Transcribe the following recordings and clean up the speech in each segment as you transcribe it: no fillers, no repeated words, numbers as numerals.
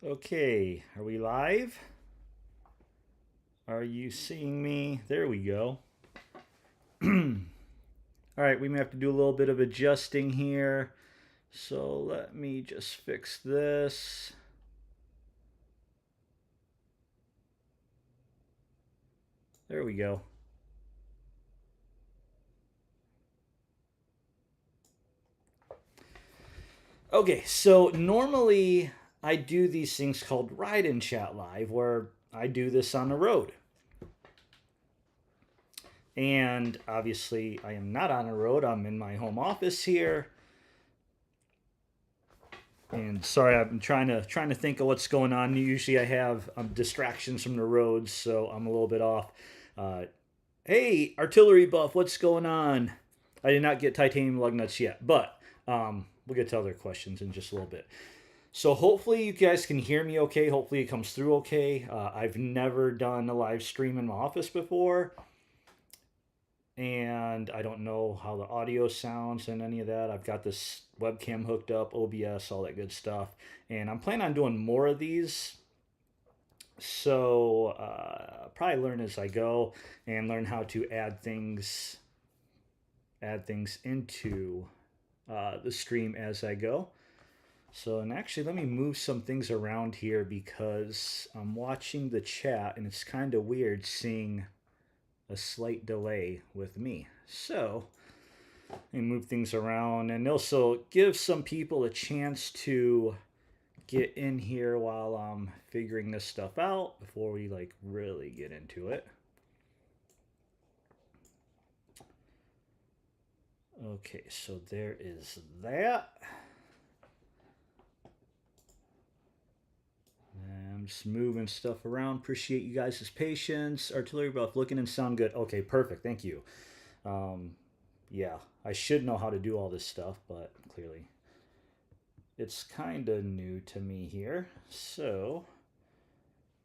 Okay, are we live? Are you seeing me? There we go. All right, we may have to do a little bit of adjusting here. So let me just fix this. There we go. Okay, so normally I do these things called Ride and Chat Live where I do this on the road. And obviously, I am not on the road. I'm in my home office here. And sorry, I'm trying to think of what's going on. Usually, I have distractions from the roads, so I'm a little bit off. Uh, hey, artillery buff, what's going on? I did not get titanium lug nuts yet, but we'll get to other questions in just a little bit. So hopefully you guys can hear me okay. Hopefully it comes through okay. I've never done a live stream in my office before, and I don't know how the audio sounds and any of that. I've got this webcam hooked up, OBS, all that good stuff, and I'm planning on doing more of these. So probably learn as I go and learn how to add things into the stream as I go. So, and actually, let me move some things around here because I'm watching the chat and it's kind of weird seeing a slight delay with me. So, let me move things around and also give some people a chance to get in here while I'm figuring this stuff out before we like really get into it. Okay, so there is that. I'm just moving stuff around. Appreciate you guys' patience. Artillery buff looking and sound good. Okay, perfect. Thank you. Um, yeah, I should know how to do all this stuff, but clearly it's kind of new to me here. So,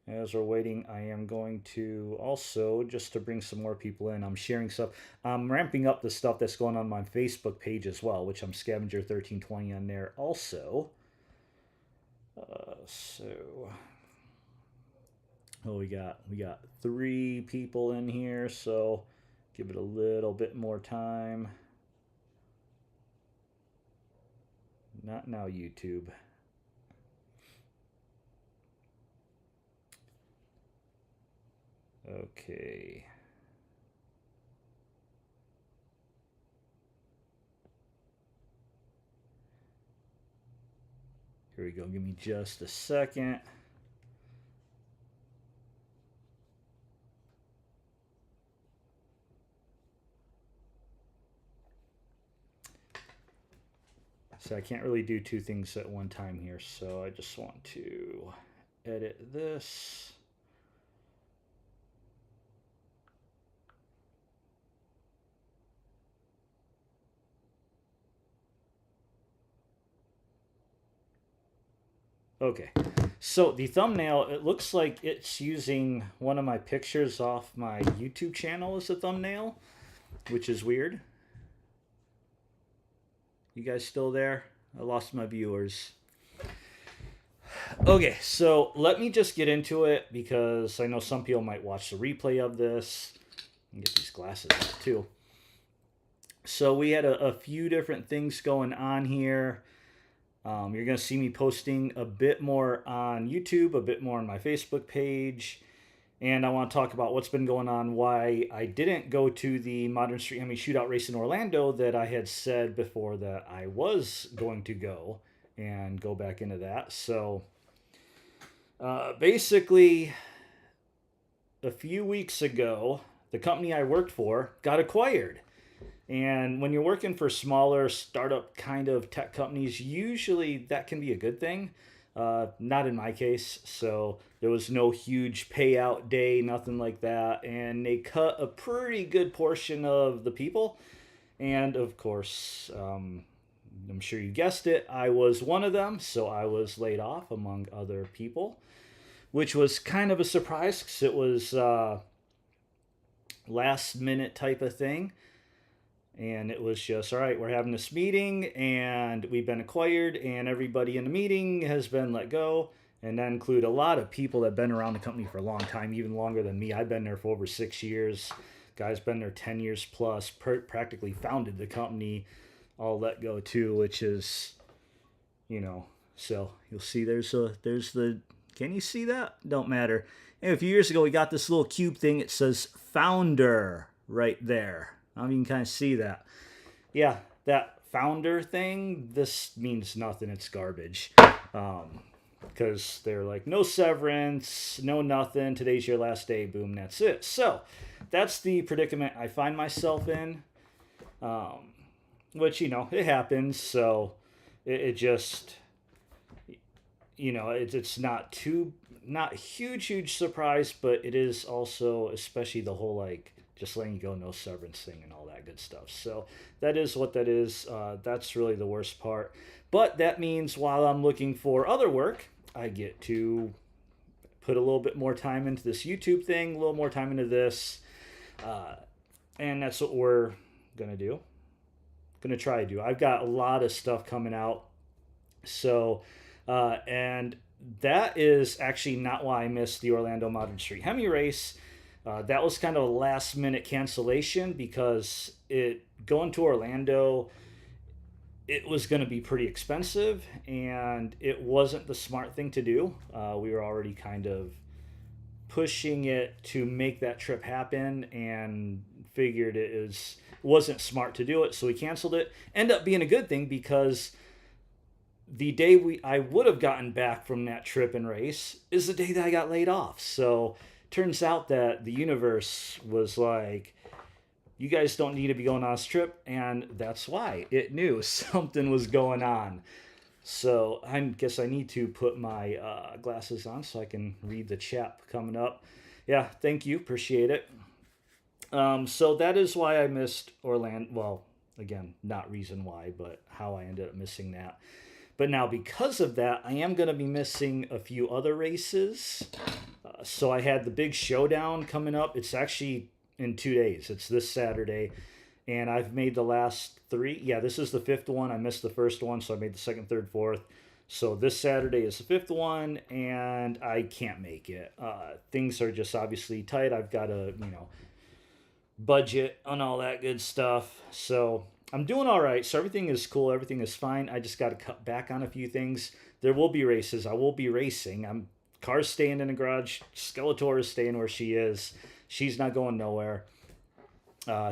as we're waiting, I am going to also, just to bring some more people in, I'm sharing stuff. I'm ramping up the stuff that's going on my Facebook page as well, which I'm Scavenger1320 on there also. So we got 3 people in here, so give it a little bit more time. Not now, YouTube. Okay. Here we go. Give me just a second. So I can't really do 2 things at one time here, so I just want to edit this. Okay, so the thumbnail, it looks like it's using one of my pictures off my YouTube channel as a thumbnail, which is weird. You guys still there? I lost my viewers. Okay, so let me just get into it because I know some people might watch the replay of this. Get these glasses out too. So we had a few different things going on here. You're going to see me posting a bit more on YouTube, a bit more on my Facebook page. And I want to talk about what's been going on, why I didn't go to the Modern Street Hemi Shootout race in Orlando that I had said before that I was going to go, and go back into that. So basically, a few weeks ago, the company I worked for got acquired. And when you're working for smaller startup kind of tech companies, usually that can be a good thing. Not in my case. So there was no huge payout day, nothing like that. And they cut a pretty good portion of the people. And of course, I'm sure you guessed it, I was one of them. So I was laid off among other people, which was kind of a surprise because it was last minute type of thing. And it was just, all right, we're having this meeting and we've been acquired and everybody in the meeting has been let go. And that include a lot of people that have been around the company for a long time, even longer than me. I've been there for over 6 years. Guys been there 10 years plus, practically founded the company. All let go too, which is, you know, so you'll see there's the, can you see that? Don't matter. And a few years ago, we got this little cube thing. It says founder right there. I don't even kind of see that. Yeah, that founder thing, this means nothing. It's garbage. Because they're like, no severance, no nothing. Today's your last day. Boom, that's it. So that's the predicament I find myself in, which, you know, it happens. So it just, you know, it's not too, not huge surprise, but it is also, especially the whole like, just letting you go, no severance thing and all that good stuff. So that is what that is. That's really the worst part. But that means while I'm looking for other work, I get to put a little bit more time into this YouTube thing, a little more time into this. And that's what we're going to do. Going to try to do. I've got a lot of stuff coming out. So, and that is actually not why I missed the Orlando Modern Street Hemi race. That was kind of a last minute cancellation because going to Orlando, it was going to be pretty expensive and it wasn't the smart thing to do. We were already kind of pushing it to make that trip happen and figured wasn't smart to do it, so we canceled it. Ended up being a good thing because the day I would have gotten back from that trip and race is the day that I got laid off. So turns out that the universe was like, you guys don't need to be going on this trip, and that's why it knew something was going on. So I guess I need to put my glasses on so I can read the chat coming up. Yeah, thank you, appreciate it. So that is why I missed Orlando. Well, again, not reason why, but how I ended up missing that. But now because of that, I am going to be missing a few other races. So I had the big showdown coming up. It's actually in 2 days. It's this Saturday. And I've made the last 3. Yeah, this is the 5th one. I missed the first one, so I made the 2nd, 3rd, 4th. So this Saturday is the 5th one, and I can't make it. Things are just obviously tight. I've got a, budget and all that good stuff. So I'm doing all right. So everything is cool. Everything is fine. I just got to cut back on a few things. There will be races. I will be racing. Car's staying in the garage. Skeletor is staying where she is. She's not going nowhere.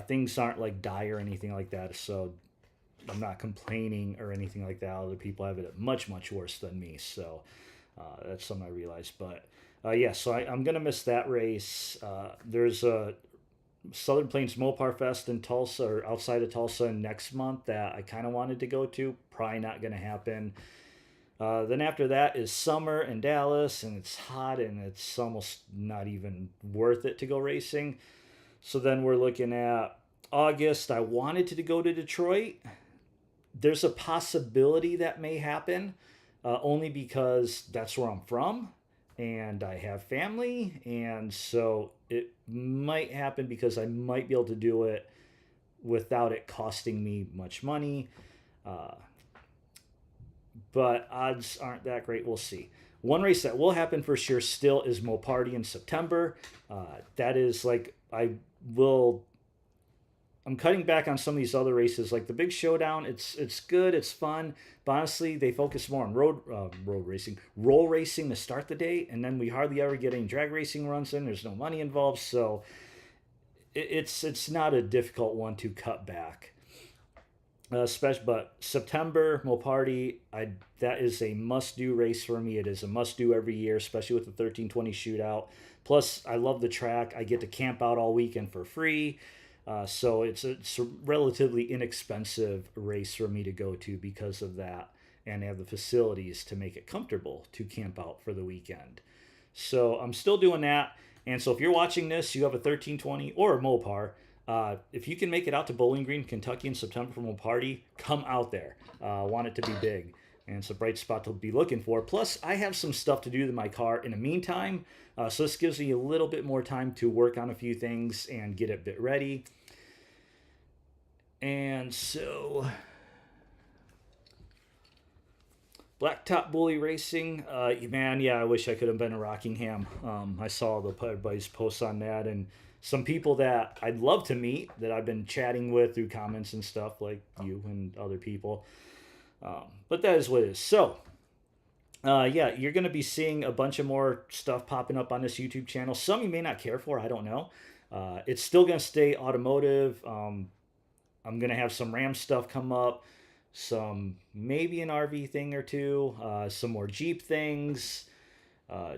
Things aren't like dire or anything like that. So I'm not complaining or anything like that. Other people have it much worse than me. So that's something I realized. But yeah, so I'm going to miss that race. There's a Southern Plains Mopar Fest in Tulsa or outside of Tulsa next month that I kind of wanted to go to. Probably not going to happen. Then after that is summer in Dallas, and it's hot, and it's almost not even worth it to go racing. So then we're looking at August. I wanted to go to Detroit. There's a possibility that may happen, only because that's where I'm from, and I have family, and so it might happen because I might be able to do it without it costing me much money. But odds aren't that great. We'll see. One race that will happen for sure still is Moparty in September. That is like, I'm cutting back on some of these other races, like the Big Showdown. It's good, it's fun, but honestly, they focus more on roll racing to start the day, and then we hardly ever get any drag racing runs in. There's no money involved, so it's not a difficult one to cut back. But September Moparty, that is a must-do race for me. It is a must-do every year, especially with the 1320 shootout. Plus, I love the track. I get to camp out all weekend for free. So it's a relatively inexpensive race for me to go to because of that, and they have the facilities to make it comfortable to camp out for the weekend. So I'm still doing that. And so if you're watching this, you have a 1320 or a Mopar. If you can make it out to Bowling Green, Kentucky in September for Moparty, come out there. Want it to be big. And it's a bright spot to be looking for. Plus, I have some stuff to do to my car in the meantime. So this gives me a little bit more time to work on a few things and get it a bit ready. And so Blacktop Bully Racing, man, yeah, I wish I could have been in Rockingham. I saw everybody's posts on that, and some people that I'd love to meet that I've been chatting with through comments and stuff, like you and other people. But that is what it is. So, yeah, you're going to be seeing a bunch of more stuff popping up on this YouTube channel. Some you may not care for, I don't know. It's still going to stay automotive. I'm going to have some Ram stuff come up, some maybe an RV thing or two, some more Jeep things,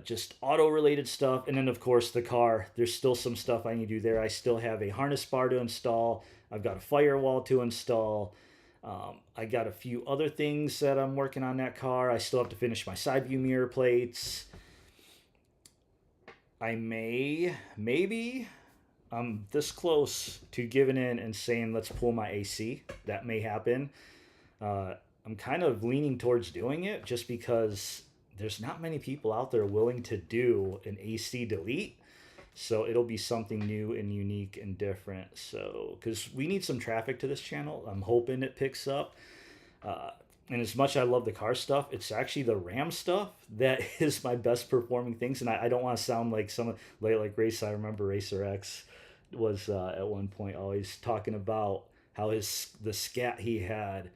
just auto related stuff. And then, of course, the car. There's still some stuff I need to do there. I still have a harness bar to install, I've got a firewall to install. I got a few other things that I'm working on that car. I still have to finish my side view mirror plates. I maybe I'm this close to giving in and saying let's pull my AC. That may happen. I'm kind of leaning towards doing it just because there's not many people out there willing to do an AC delete. So it'll be something new and unique and different. So, because we need some traffic to this channel, I'm hoping it picks up. Uh, and as much as I love the car stuff, it's actually the Ram stuff that is my best performing things. And I don't want to sound like some like Race. I remember Racer X was at one point always talking about how the scat he had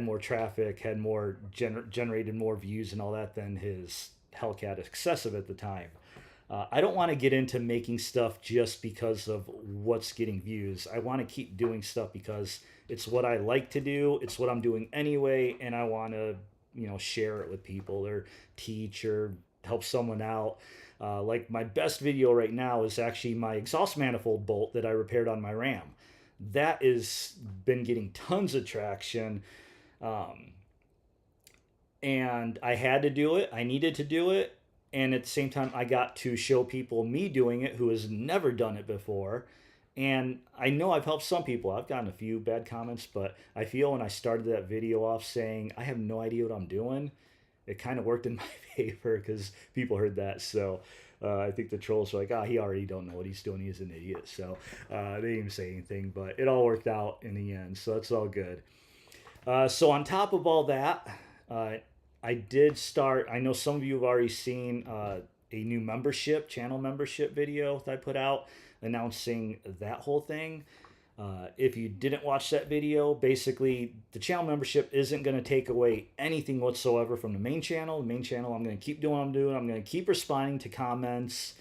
more traffic, had more generated more views and all that than his Hellcat Excessive at the time. I don't want to get into making stuff just because of what's getting views. I want to keep doing stuff because it's what I like to do. It's what I'm doing anyway, and I want to, share it with people or teach or help someone out. Like my best video right now is actually my exhaust manifold bolt that I repaired on my Ram. That has been getting tons of traction. And I had to do it. I needed to do it. And at the same time, I got to show people me doing it who has never done it before. And I know I've helped some people. I've gotten a few bad comments, but I feel when I started that video off saying, I have no idea what I'm doing, it kind of worked in my favor because people heard that. So I think the trolls were like, he already don't know what he's doing. He's an idiot. So they didn't even say anything, but it all worked out in the end. So that's all good. So on top of all that, I did start. I know some of you have already seen a new channel membership video that I put out announcing that whole thing. If you didn't watch that video, basically the channel membership isn't going to take away anything whatsoever from the main channel. The main channel, I'm going to keep doing what I'm doing. I'm going to keep responding to comments.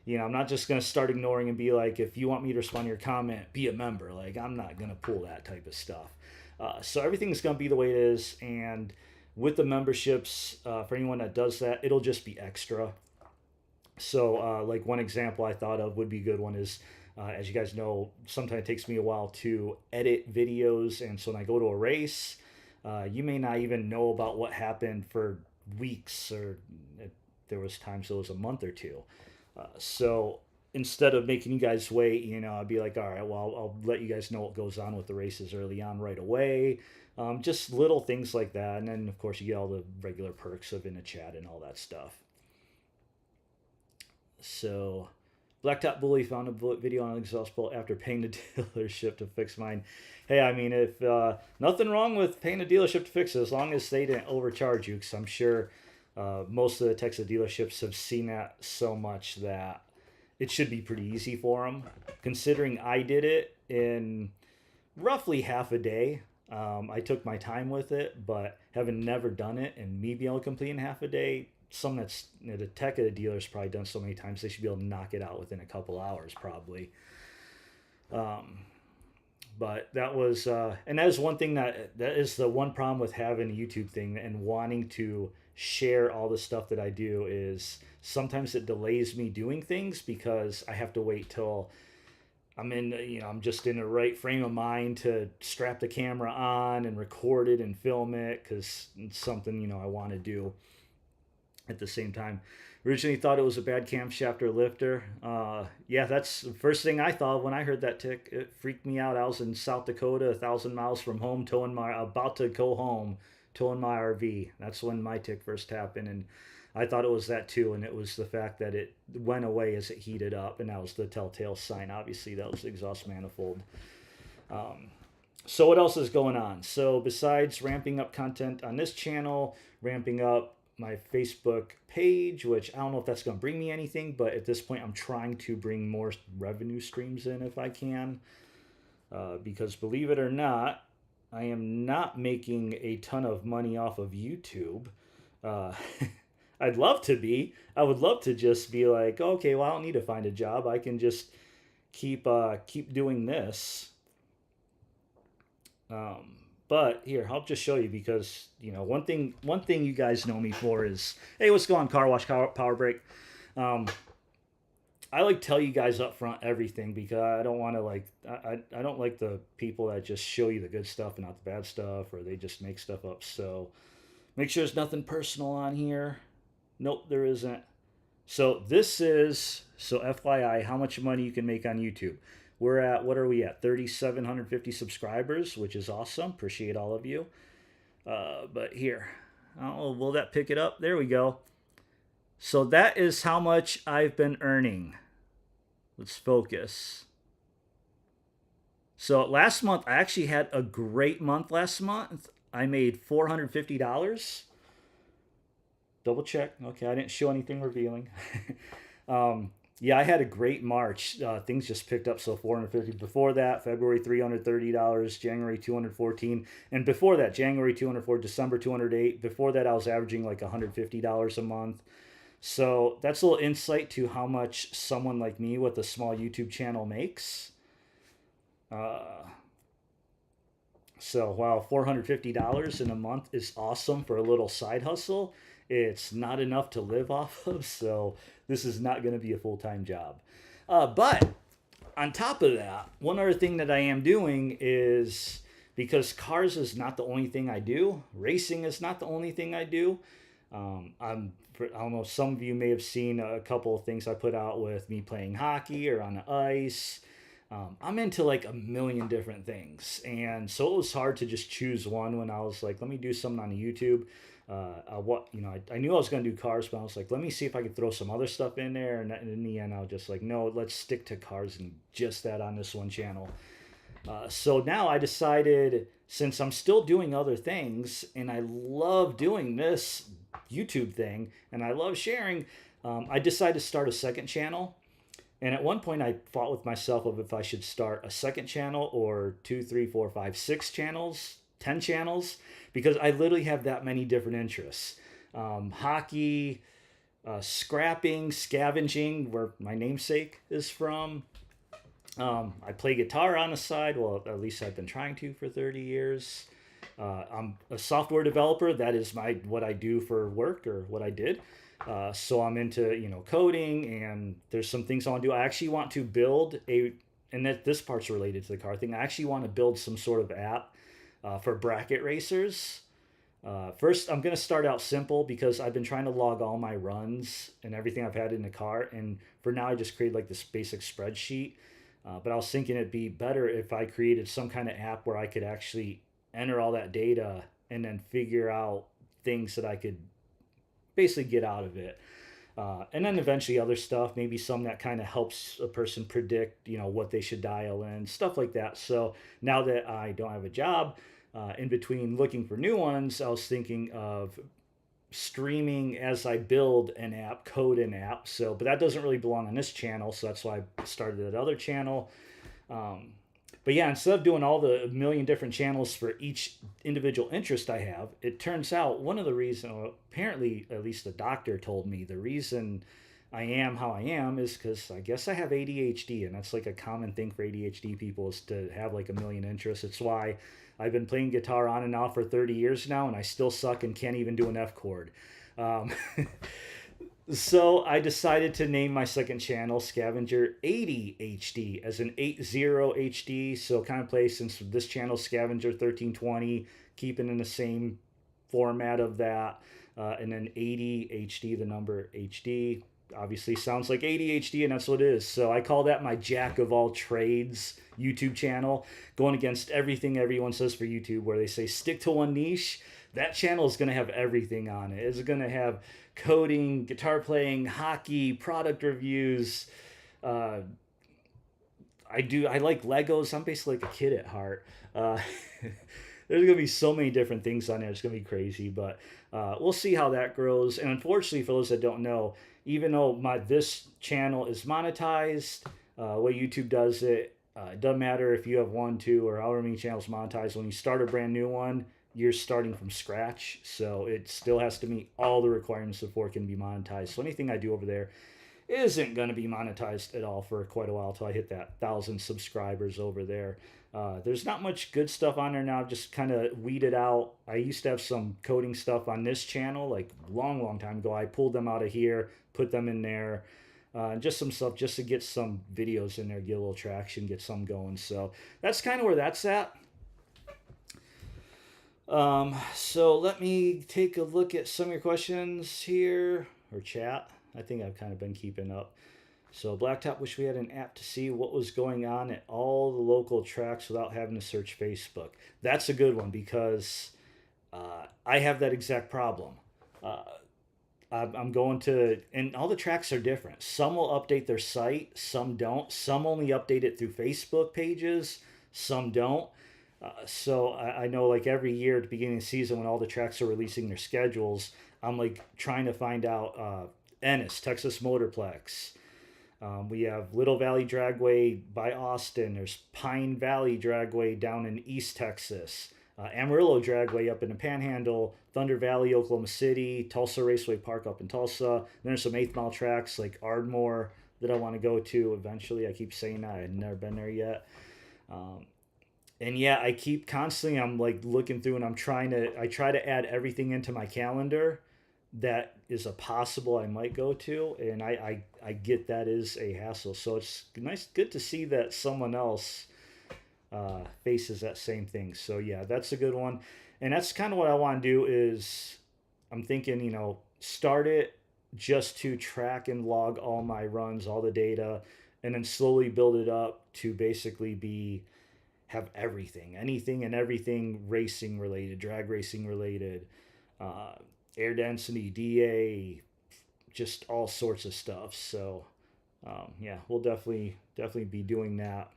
I'm not just going to start ignoring and be like, if you want me to respond to your comment, be a member. Like, I'm not going to pull that type of stuff. So everything's going to be the way it is. And with the memberships, for anyone that does that, it'll just be extra. So like one example I thought of would be a good one is, as you guys know, sometimes it takes me a while to edit videos. And so when I go to a race, you may not even know about what happened for weeks, or there was times it was a month or two. So instead of making you guys wait, I'd be like, all right, well, I'll let you guys know what goes on with the races early on right away. Just little things like that. And then, of course, you get all the regular perks of in the chat and all that stuff. So, Blacktop Bully found a video on an exhaust bolt after paying the dealership to fix mine. Hey, I mean, if nothing wrong with paying the dealership to fix it, as long as they didn't overcharge you, because I'm sure most of the Texas dealerships have seen that so much that it should be pretty easy for them. Considering I did it in roughly half a day. I took my time with it, but having never done it and me being able to complete in half a day, something that's the tech at a dealer's probably done so many times, they should be able to knock it out within a couple hours probably. But that was, and that is one thing that is the one problem with having a YouTube thing and wanting to share all the stuff that I do is sometimes it delays me doing things because I have to wait till I'm just in the right frame of mind to strap the camera on and record it and film it because it's something, I want to do at the same time. Originally thought it was a bad camshafter lifter. Yeah, that's the first thing I thought when I heard that tick. It freaked me out. I was in South Dakota, 1,000 miles from home, about to go home, towing my RV. That's when my tick first happened, and I thought it was that too, and it was the fact that it went away as it heated up, and that was the telltale sign. Obviously, that was the exhaust manifold. So what else is going on? So besides ramping up content on this channel, ramping up my Facebook page, which I don't know if that's going to bring me anything, but at this point I'm trying to bring more revenue streams in if I can. Because believe it or not, I am not making a ton of money off of YouTube. Uh, I'd love to be. I would love to just be like, okay, well, I don't need to find a job. I can just keep doing this. Um, but here, I'll just show you because one thing you guys know me for is, hey, what's going on, car wash, power break. Um, I like tell you guys up front everything because I don't want to like I don't like the people that just show you the good stuff and not the bad stuff, or they just make stuff up. So make sure there's nothing personal on here. Nope, there isn't. So this is so FYI how much money you can make on YouTube. We're at what are we at? 3,750 subscribers, which is awesome. Appreciate all of you. But here, oh, will that pick it up? There we go. So that is how much I've been earning. Let's focus. So last month, I actually had a great month last month. I made $450. Double check. Okay, I didn't show anything revealing. Yeah, I had a great March. Things just picked up. So 450. Before that, February $330, January 214, and before that, January 204, December 208. Before that, I was averaging like $150 a month. So that's a little insight to how much someone like me with a small YouTube channel makes. Uh, so while $450 in a month is awesome for a little side hustle, it's not enough to live off of. So this is not going to be a full time job. But on top of that, one other thing that I am doing is because cars is not the only thing I do, racing is not the only thing I do. I don't know, some of you may have seen a couple of things I put out with me playing hockey or on the ice. I'm into like a million different things. And so it was hard to just choose one when I was like, let me do something on YouTube. I knew I was going to do cars, but I was like, let me see if I could throw some other stuff in there. And in the end, I was just like, no, let's stick to cars and just that on this one channel. So now I decided, since I'm still doing other things and I love doing this YouTube thing and I love sharing, I decided to start a second channel. And at one point, I fought with myself of if I should start a second channel or 2, 3, 4, 5, 6 channels, 10 channels, because I literally have that many different interests. Hockey, scrapping, scavenging, where my namesake is from. I play guitar on the side. Well, at least I've been trying to for 30 years. I'm a software developer. That is what I do for work, or what I did. So I'm into coding, and there's some things I want to do. I actually want to build and that this part's related to the car thing. I actually want to build some sort of app for bracket racers. First, I'm going to start out simple because I've been trying to log all my runs and everything I've had in the car. And for now, I just created like this basic spreadsheet. But I was thinking it'd be better if I created some kind of app where I could actually enter all that data and then figure out things that I could basically get out of it. And then eventually other stuff, maybe some that kind of helps a person predict, what they should dial in, stuff like that. So now that I don't have a job, in between looking for new ones, I was thinking of streaming as I build an app, code an app. So, but that doesn't really belong on this channel. So that's why I started that other channel. Um, but yeah, instead of doing all the million different channels for each individual interest I have, it turns out one of the reasons, apparently, at least the doctor told me, the reason I am how I am is because I guess I have ADHD, and that's like a common thing for ADHD people is to have like a million interests. It's why I've been playing guitar on and off for 30 years now, and I still suck and can't even do an F chord. Um, so I decided to name my second channel Scavenger 80 HD, as in 80 HD. So kind of play, since this channel Scavenger 1320, keeping in the same format of that, and then 80 HD, the number HD. Obviously sounds like ADHD, and that's what it is. So I call that my jack of all trades YouTube channel, going against everything everyone says for YouTube, where they say stick to one niche. That channel is going to have everything on it. It's going to have coding, guitar playing, hockey, product reviews. I I like Legos. I'm basically like a kid at heart. Uh, there's gonna be so many different things on there. It's gonna be crazy, but we'll see how that grows. And unfortunately, for those that don't know, even though my this channel is monetized, way YouTube does it, it doesn't matter if you have one, two, or however many channels monetized. When you start a brand new one, you're starting from scratch, so it still has to meet all the requirements before it can be monetized. So anything I do over there isn't going to be monetized at all for quite a while until I hit that 1,000 subscribers over there. There's not much good stuff on there now. I've just kind of weeded out. I used to have some coding stuff on this channel like long time ago. I pulled them out of here, put them in there. Just some stuff just to get some videos in there, get a little traction, get some going. So that's kind of where that's at. So let me take a look at some of your questions here, or chat. I think I've kind of been keeping up. So Blacktop, wish we had an app to see what was going on at all the local tracks without having to search Facebook. That's a good one because I have that exact problem. Uh, I'm going to, and all the tracks are different. Some will update their site, some don't. Some only update it through Facebook pages, some don't. So I know like every year at the beginning of the season when all the tracks are releasing their schedules, I'm like trying to find out Ennis, Texas Motorplex. We have Little Valley Dragway by Austin. There's Pine Valley Dragway down in East Texas. Amarillo Dragway up in the Panhandle, Thunder Valley, Oklahoma City, Tulsa Raceway Park up in Tulsa. And there's some 8th mile tracks like Ardmore that I want to go to eventually. I keep saying that. I've never been there yet. And yeah, I keep constantly, I'm like looking through and I try to add everything into my calendar that is a possible I might go to. And I get that is a hassle. So it's good to see that someone else faces that same thing. So yeah, that's a good one. And that's kind of what I want to do is I'm thinking, start it just to track and log all my runs, all the data, and then slowly build it up to basically have everything, anything and everything racing related, drag racing related, uh, air density, DA, just all sorts of stuff. So yeah, we'll definitely be doing that.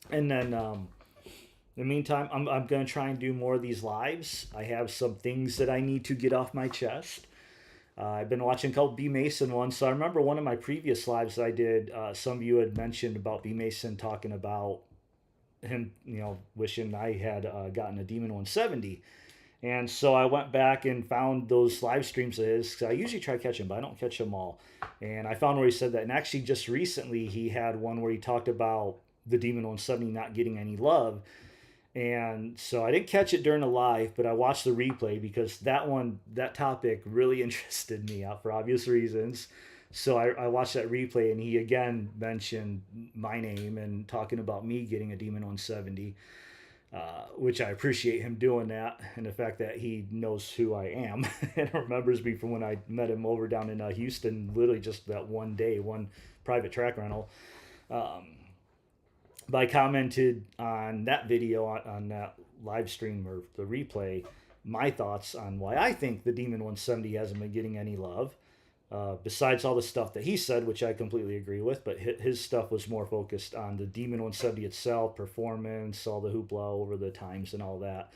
And then in the meantime, I'm going to try and do more of these lives. I have some things that I need to get off my chest. I've been watching a couple B Mason ones. So I remember one of my previous lives I did, some of you had mentioned about B Mason talking about him, wishing I had gotten a Demon 170. And so I went back and found those live streams of his. 'Cause I usually try to catch him, but I don't catch them all. And I found where he said that. And actually, just recently, he had one where he talked about the Demon 170 not getting any love. And so I didn't catch it during the live, but I watched the replay because that topic really interested me out for obvious reasons. So I watched that replay and he again mentioned my name and talking about me getting a Demon 170, which I appreciate him doing that and the fact that he knows who I am and remembers me from when I met him over down in Houston, literally just that one day, one private track rental. But I commented on that video on that live stream or the replay my thoughts on why I think the Demon 170 hasn't been getting any love. Besides all the stuff that he said, which I completely agree with, but his stuff was more focused on the Demon 170 itself, performance, all the hoopla over the times and all that.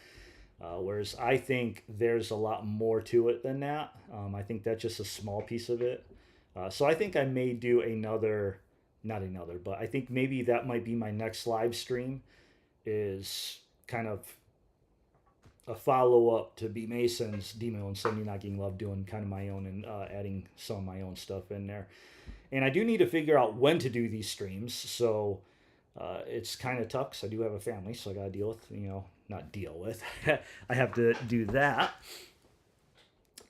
Whereas I think there's a lot more to it than that. I think that's just a small piece of it. So I think I may do not another, but I think maybe that might be my next live stream is kind of a follow up to B Mason's Demon 170 not getting love, doing kind of my own and adding some of my own stuff in there. And I do need to figure out when to do these streams. So it's kind of tough because I do have a family, so I got to deal with, not deal with. I have to do that.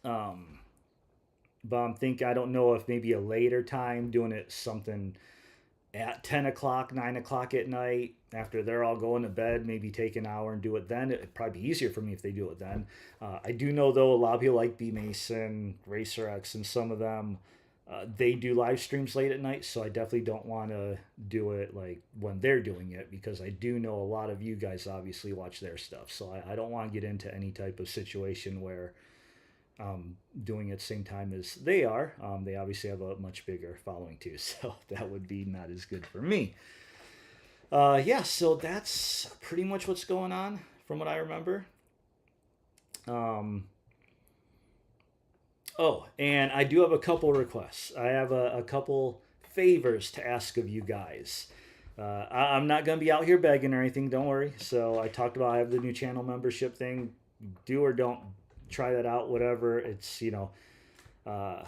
But I'm thinking, I don't know if maybe a later time doing it something at 10 o'clock, 9 o'clock at night after they're all going to bed, maybe take an hour and do it then. It'd probably be easier for me if they do it then. I do know, though, a lot of people like B Mason, Racer X, and some of them, they do live streams late at night, so I definitely don't want to do it like when they're doing it because I do know a lot of you guys obviously watch their stuff. So I don't want to get into any type of situation where doing it at the same time as they are. They obviously have a much bigger following too, so that would be not as good for me. Yeah, so that's pretty much what's going on from what I remember. Um, oh, and I do have a couple requests. I have a couple favors to ask of you guys. I'm not going to be out here begging or anything, don't worry. So I talked about I have the new channel membership thing. Do or don't try that out, whatever. It's, uh,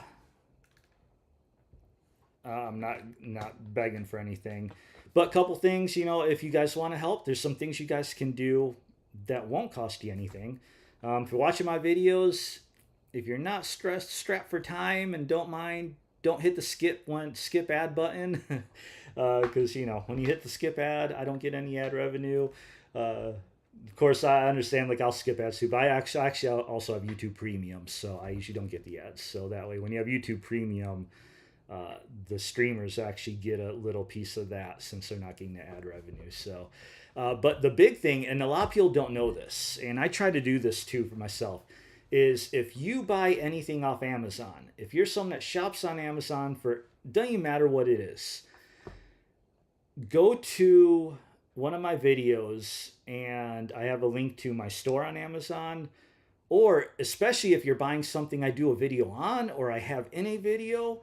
I'm not begging for anything. But a couple things, if you guys want to help, there's some things you guys can do that won't cost you anything. If you're watching my videos, if you're not strapped for time and don't mind, don't hit the skip ad button, because when you hit the skip ad, I don't get any ad revenue. Of course, I understand like I'll skip ads too, but I actually also have YouTube Premium, so I usually don't get the ads. So that way, when you have YouTube Premium, the streamers actually get a little piece of that since they're not getting the ad revenue. So, but the big thing, and a lot of people don't know this, and I try to do this too for myself, is if you buy anything off Amazon, if you're someone that shops on Amazon for, doesn't even matter what it is, go to one of my videos and I have a link to my store on Amazon. Or especially if you're buying something I do a video on or I have in a video,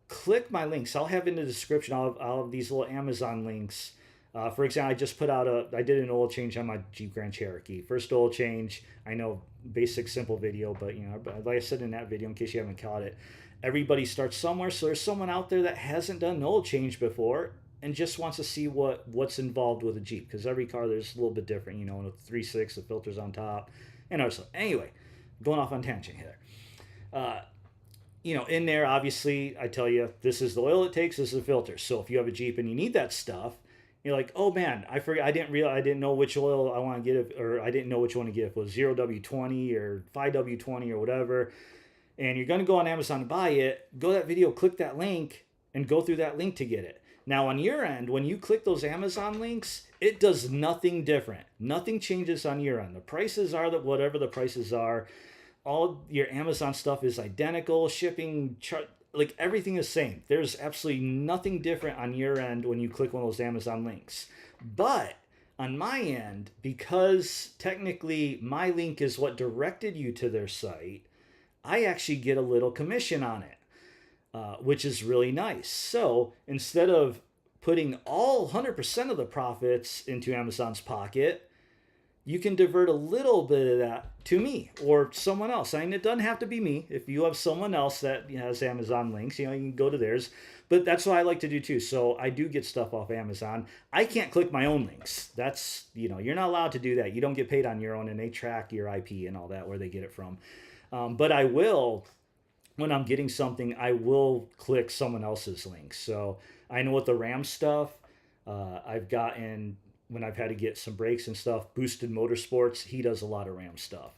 click my links. I'll have in the description. I'll have these little Amazon links. For example, I did an oil change on my Jeep Grand Cherokee. First oil change. I know, basic, simple video, but like I said in that video, in case you haven't caught it, everybody starts somewhere. So there's someone out there that hasn't done an oil change before and just wants to see what's involved with a Jeep, because every car there's a little bit different. With 3.6, the filters on top, and also anyway, going off on tangent here. Uh, in there, obviously, I tell you, this is the oil it takes, this is the filter. So if you have a Jeep and you need that stuff, you're like, oh man, I forgot, I didn't know which oil I want to get, or I didn't know which one to get, if it was 0W20 or 5W20 or whatever. And you're going to go on Amazon to buy it, go to that video, click that link, and go through that link to get it. Now, on your end, when you click those Amazon links, it does nothing different. Nothing changes on your end. The prices are whatever the prices are. All your Amazon stuff is identical. Shipping, like everything is same. There's absolutely nothing different on your end when you click one of those Amazon links. But on my end, because technically my link is what directed you to their site, I actually get a little commission on it, which is really nice. So instead of putting all 100% of the profits into Amazon's pocket, you can divert a little bit of that to me or someone else. I mean, it doesn't have to be me. If you have someone else that has Amazon links, you can go to theirs. But that's what I like to do too. So I do get stuff off Amazon. I can't click my own links. That's, you're not allowed to do that. You don't get paid on your own, and they track your IP and all that, where they get it from. But I will, when I'm getting something, I will click someone else's link. So I know with the RAM stuff, I've gotten, when I've had to get some brakes and stuff, Boosted Motorsports, he does a lot of RAM stuff.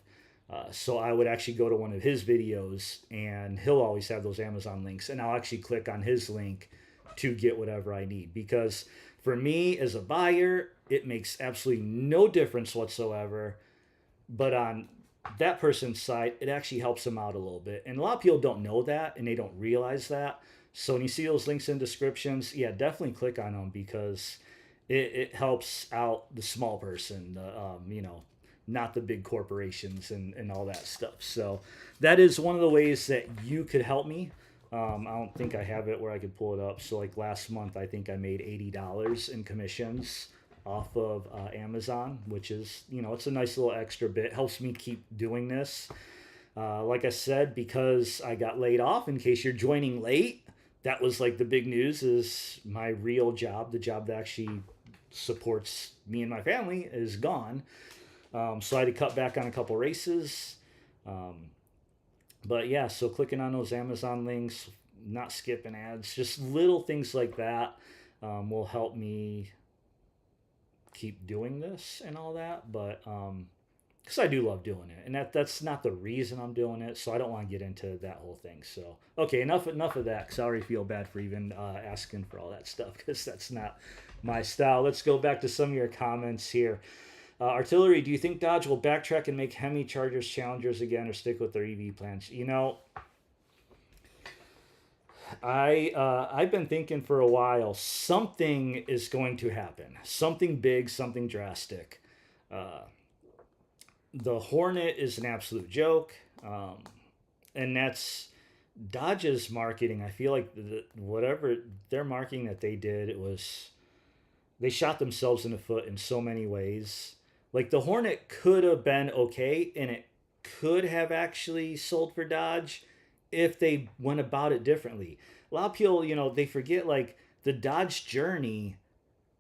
So I would actually go to one of his videos and he'll always have those Amazon links, and I'll actually click on his link to get whatever I need. Because for me as a buyer, it makes absolutely no difference whatsoever. But on that person's side, it actually helps them out a little bit. And a lot of people don't know that and they don't realize that. So when you see those links in descriptions, yeah, definitely click on them, because it helps out the small person, not the big corporations and all that stuff. So that is one of the ways that you could help me. I don't think I have it where I could pull it up. So like last month, I think I made $80 in commissions off of Amazon, which is, it's a nice little extra bit. Helps me keep doing this. Like I said, because I got laid off, in case you're joining late, that was like the big news, is my real job, the job that actually supports me and my family, is gone. So I had to cut back on a couple races. But yeah, so clicking on those Amazon links, not skipping ads, just little things like that will help me keep doing this and all that. But because I do love doing it, and that's not the reason I'm doing it, so I don't want to get into that whole thing. So okay, enough of that, because I already feel bad for even asking for all that stuff, because that's not my style. Let's go back to some of your comments here. Artillery, do you think Dodge will backtrack and make Hemi Chargers Challengers again, or stick with their EV plans? I've been thinking for a while. Something is going to happen. Something big. Something drastic. Uh, the Hornet is an absolute joke, and that's Dodge's marketing. I feel like whatever their marketing that they did, it was they shot themselves in the foot in so many ways. Like the Hornet could have been okay, and it could have actually sold for Dodge if they went about it differently. A lot of people, they forget like the Dodge Journey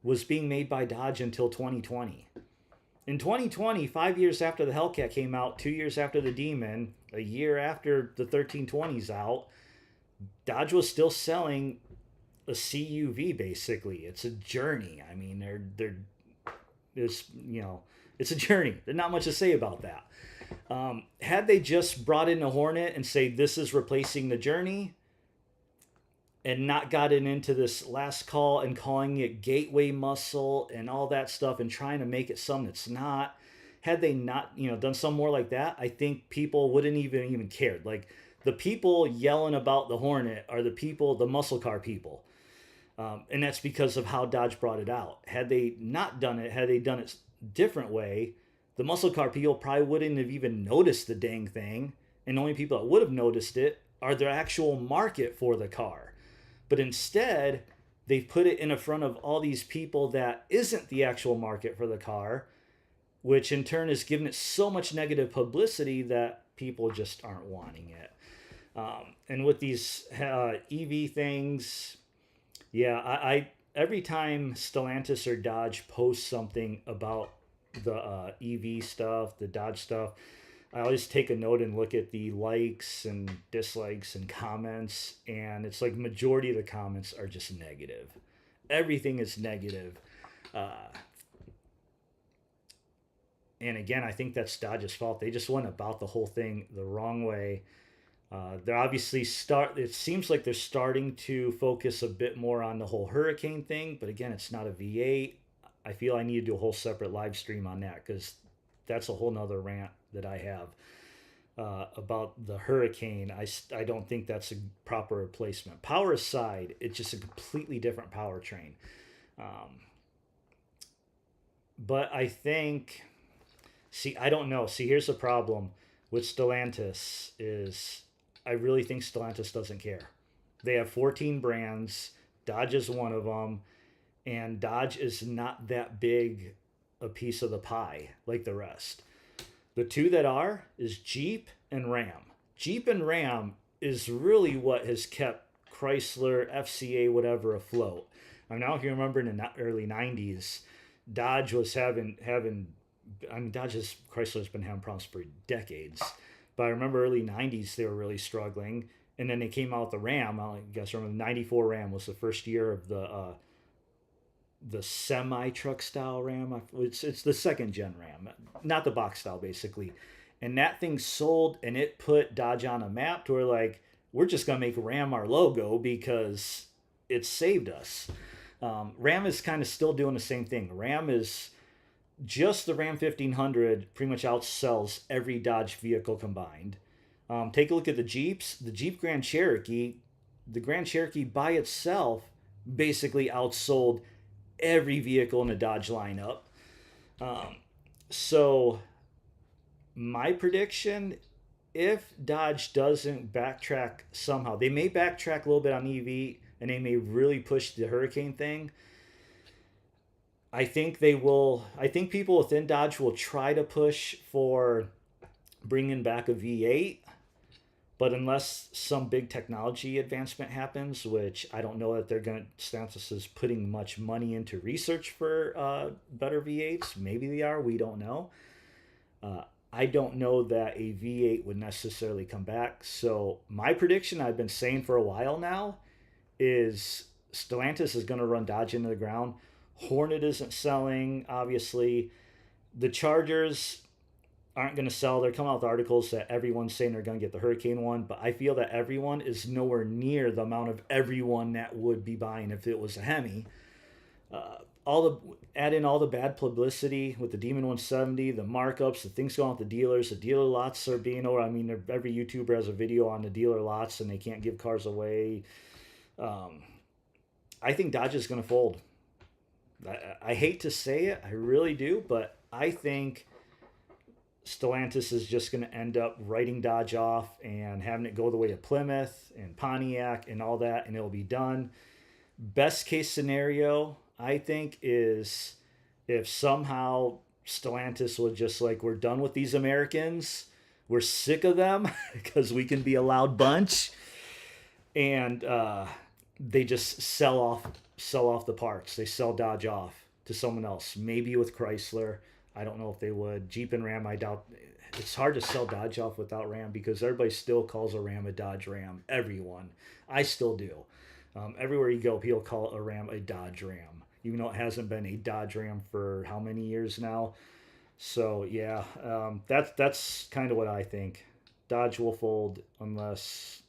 was being made by Dodge until 2020. In 2020, 5 years after the Hellcat came out, 2 years after the Demon, a year after the 1320's out, Dodge was still selling a CUV basically. It's a journey. I mean, they're it's it's a journey. There's not much to say about that. Had they just brought in a Hornet and say this is replacing the Journey, and not gotten into this last call and calling it gateway muscle and all that stuff and trying to make it something it's not, had they not done some more like that, I think people wouldn't even cared. Like the people yelling about the Hornet are the muscle car people. And that's because of how Dodge brought it out. Had they not done it, had they done it different way, the muscle car people probably wouldn't have even noticed the dang thing. And the only people that would have noticed it are the actual market for the car. But instead, they've put it in front of all these people that isn't the actual market for the car, which in turn is giving it so much negative publicity that people just aren't wanting it. And with these EV things, yeah, I every time Stellantis or Dodge posts something about the EV stuff, the Dodge stuff, I always take a note and look at the likes and dislikes and comments, and it's like majority of the comments are just negative. Everything is negative. Uh, and again, I think that's Dodge's fault. They just went about the whole thing the wrong way. They're obviously it seems like they're starting to focus a bit more on the whole Hurricane thing, but again, it's not a V8. I feel I need to do a whole separate live stream on that because that's a whole nother rant that I have about the Hurricane. I don't think that's a proper replacement. Power aside, it's just a completely different powertrain. Um, but I think, see, I don't know. See, here's the problem with Stellantis is I really think Stellantis doesn't care. They have 14 brands. Dodge is one of them. And Dodge is not that big a piece of the pie like the rest. The two that are is Jeep and Ram. Jeep and Ram is really what has kept Chrysler, FCA, whatever afloat. I'm now here remembering in the early 90s, Dodge was having I mean, Chrysler's been having problems for decades. But I remember early 90s, they were really struggling. And then they came out with the Ram. I guess remember the 94 Ram was the first year of the semi truck style Ram. It's the second gen Ram, not the box style basically. And that thing sold, and it put Dodge on a map to where like we're just gonna make Ram our logo because it saved us. Ram is kind of still doing the same thing. Ram is just the Ram 1500 pretty much outsells every Dodge vehicle combined. Take a look at the Jeeps. The Jeep Grand Cherokee, the Grand Cherokee by itself basically outsold every vehicle in the Dodge lineup. So my prediction, if Dodge doesn't backtrack somehow, they may backtrack a little bit on EV and they may really push the Hurricane thing. I think they will. I think people within Dodge will try to push for bringing back a V8, but unless some big technology advancement happens, which I don't know that Stellantis is putting much money into research for better V8s. Maybe they are. We don't know. I don't know that a V8 would necessarily come back. So my prediction, I've been saying for a while now, is Stellantis is going to run Dodge into the ground. Hornet isn't selling, obviously. The Chargers aren't going to sell. They're coming out with articles that everyone's saying they're going to get the Hurricane one, but I feel that everyone is nowhere near the amount of everyone that would be buying if it was a Hemi. Add in all the bad publicity with the Demon 170, the markups, the things going on with the dealers. The dealer lots are being over. I mean, every YouTuber has a video on the dealer lots, and they can't give cars away. Um, I think Dodge is going to fold. I hate to say it, I really do, but I think Stellantis is just going to end up writing Dodge off and having it go the way of Plymouth and Pontiac and all that, and it'll be done. Best case scenario, I think, is if somehow Stellantis was just like, we're done with these Americans, we're sick of them because we can be a loud bunch, and they just sell off the parts. They sell Dodge off to someone else, maybe with Chrysler. I don't know if they would. Jeep and Ram, I doubt. It's hard to sell Dodge off without Ram because everybody still calls a Ram a Dodge Ram. Everyone. I still do. Everywhere you go, people call a Ram a Dodge Ram, even though it hasn't been a Dodge Ram for how many years now. So yeah, that's kind of what I think. Dodge will fold unless